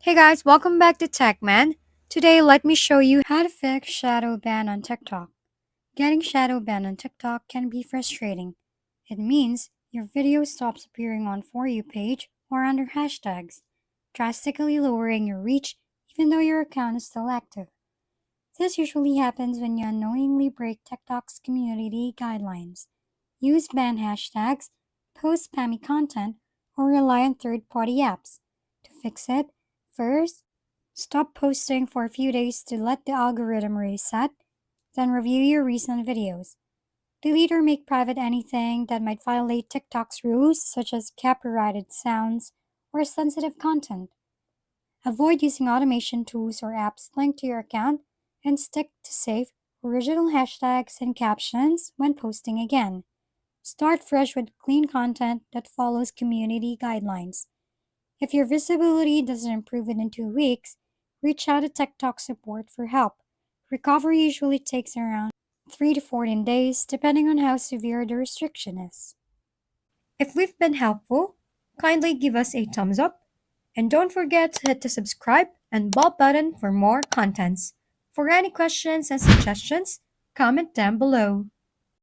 Hey guys, welcome back to TechMan. Today, let me show you how to fix Shadowban on TikTok. Getting Shadowban on TikTok can be frustrating. It means your video stops appearing on For You page or under hashtags, drastically lowering your reach even though your account is still active. This usually happens when you unknowingly break TikTok's community guidelines, use ban hashtags, post spammy content, or rely on third-party apps. To fix it, first, stop posting for a few days to let the algorithm reset, then review your recent videos. Delete or make private anything that might violate TikTok's rules, such as copyrighted sounds or sensitive content. Avoid using automation tools or apps linked to your account and stick to safe, original hashtags and captions when posting again. Start fresh with clean content that follows community guidelines. If your visibility doesn't improve within 2 weeks, reach out to TikTok support for help. Recovery usually takes around 3 to 14 days, depending on how severe the restriction is. If we've been helpful, kindly give us a thumbs up and don't forget to hit the subscribe and bell button for more contents. For any questions and suggestions, comment down below.